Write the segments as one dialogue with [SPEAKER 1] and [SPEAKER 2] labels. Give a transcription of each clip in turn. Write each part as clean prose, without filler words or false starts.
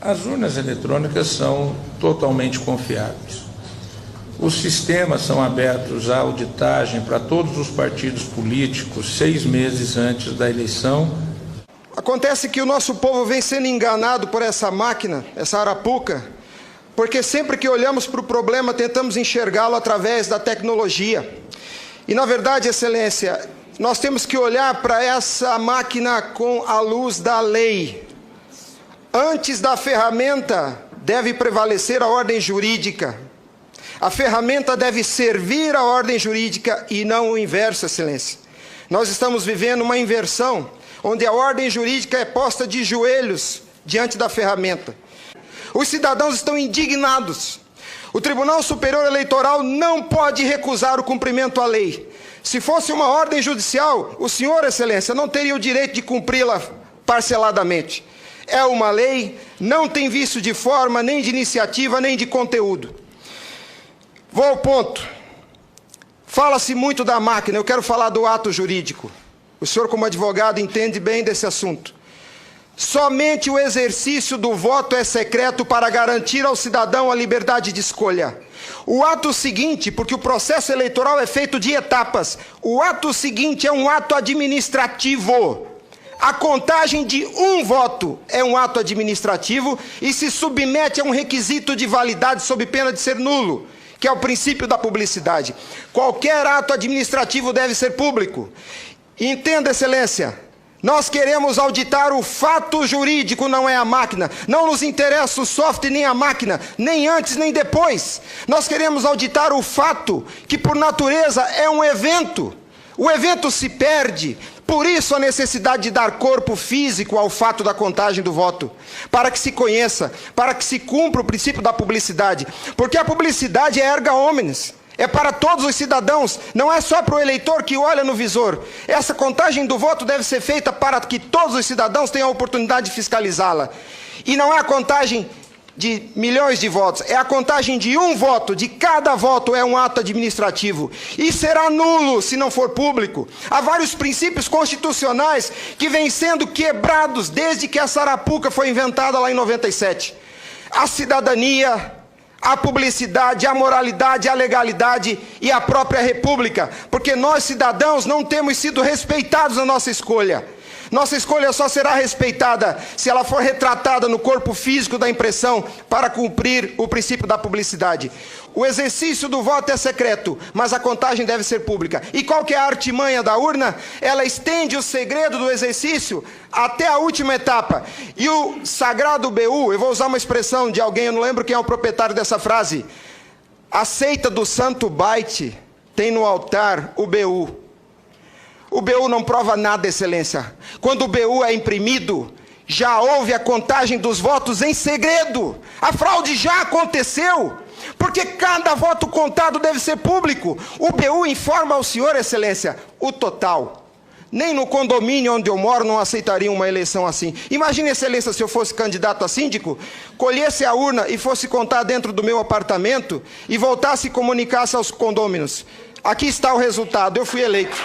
[SPEAKER 1] As urnas eletrônicas são totalmente confiáveis. Os sistemas são abertos à auditagem para todos os partidos políticos 6 meses antes da eleição.
[SPEAKER 2] Acontece que o nosso povo vem sendo enganado por essa máquina, essa arapuca, porque sempre que olhamos para o problema tentamos enxergá-lo através da tecnologia. E na verdade, Excelência, nós temos que olhar para essa máquina com a luz da lei. Antes da ferramenta deve prevalecer a ordem jurídica. A ferramenta deve servir a ordem jurídica e não o inverso, Excelência. Nós estamos vivendo uma inversão, onde a ordem jurídica é posta de joelhos diante da ferramenta. Os cidadãos estão indignados. O Tribunal Superior Eleitoral não pode recusar o cumprimento à lei. Se fosse uma ordem judicial, o senhor, Excelência, não teria o direito de cumpri-la parceladamente. É uma lei, não tem vício de forma, nem de iniciativa, nem de conteúdo. Vou ao ponto. Fala-se muito da máquina, eu quero falar do ato jurídico. O senhor, como advogado, entende bem desse assunto. Somente o exercício do voto é secreto para garantir ao cidadão a liberdade de escolha. O ato seguinte, porque o processo eleitoral é feito de etapas, o ato seguinte é um ato administrativo. A contagem de um voto é um ato administrativo e se submete a um requisito de validade sob pena de ser nulo, que é o princípio da publicidade. Qualquer ato administrativo deve ser público. Entenda, Excelência, nós queremos auditar o fato jurídico, não é a máquina. Não nos interessa o software nem a máquina, nem antes nem depois. Nós queremos auditar o fato, que por natureza é um evento. O evento se perde. Por isso a necessidade de dar corpo físico ao fato da contagem do voto, para que se conheça, para que se cumpra o princípio da publicidade, porque a publicidade é erga omnes, é para todos os cidadãos, não é só para o eleitor que olha no visor. Essa contagem do voto deve ser feita para que todos os cidadãos tenham a oportunidade de fiscalizá-la. E não é a contagem de milhões de votos, é a contagem de um voto, de cada voto é um ato administrativo, e será nulo se não for público. Há vários princípios constitucionais que vêm sendo quebrados desde que essa arapuca foi inventada lá em 97. A cidadania, a publicidade, a moralidade, a legalidade e a própria república, porque nós cidadãos não temos sido respeitados na nossa escolha. Nossa escolha só será respeitada se ela for retratada no corpo físico da impressão para cumprir o princípio da publicidade. O exercício do voto é secreto, mas a contagem deve ser pública. E qual que é a artimanha da urna? Ela estende o segredo do exercício até a última etapa. E o sagrado BU, eu vou usar uma expressão de alguém, eu não lembro quem é o proprietário dessa frase. A seita do santo byte tem no altar o BU. O BU não prova nada, Excelência. Quando o BU é imprimido, já houve a contagem dos votos em segredo. A fraude já aconteceu, porque cada voto contado deve ser público. O BU informa ao senhor, Excelência, o total. Nem no condomínio onde eu moro não aceitaria uma eleição assim. Imagine, Excelência, se eu fosse candidato a síndico, colhesse a urna e fosse contar dentro do meu apartamento e voltasse e comunicasse aos condôminos. Aqui está o resultado, eu fui eleito.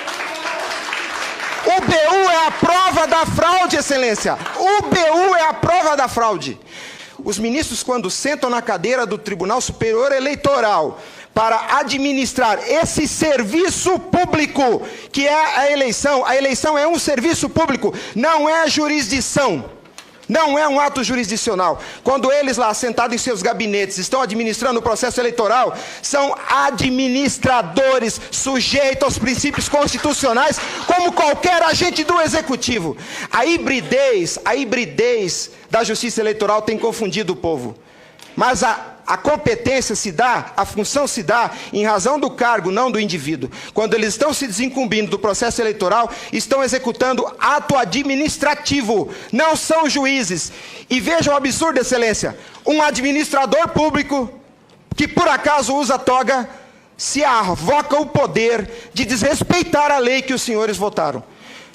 [SPEAKER 2] O BU é a prova da fraude, Excelência. O BU é a prova da fraude. Os ministros, quando sentam na cadeira do Tribunal Superior Eleitoral para administrar esse serviço público, que é a eleição é um serviço público, não é jurisdição. Não é um ato jurisdicional. Quando eles lá, sentados em seus gabinetes, estão administrando o processo eleitoral, são administradores sujeitos aos princípios constitucionais, como qualquer agente do executivo. A hibridez da justiça eleitoral tem confundido o povo. Mas a competência se dá, a função se dá em razão do cargo, não do indivíduo. Quando eles estão se desincumbindo do processo eleitoral, estão executando ato administrativo, não são juízes. E vejam o absurdo, Excelência, um administrador público que por acaso usa toga, se arvoca o poder de desrespeitar a lei que os senhores votaram.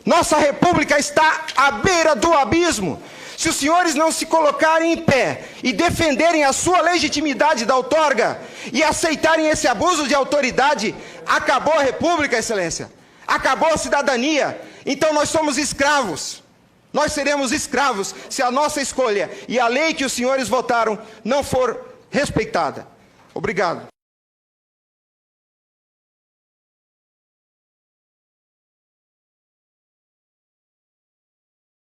[SPEAKER 2] Nossa república está à beira do abismo. Se os senhores não se colocarem em pé e defenderem a sua legitimidade da outorga e aceitarem esse abuso de autoridade, acabou a república, Excelência. Acabou a cidadania. Então nós somos escravos. Nós seremos escravos se a nossa escolha e a lei que os senhores votaram não for respeitada. Obrigado.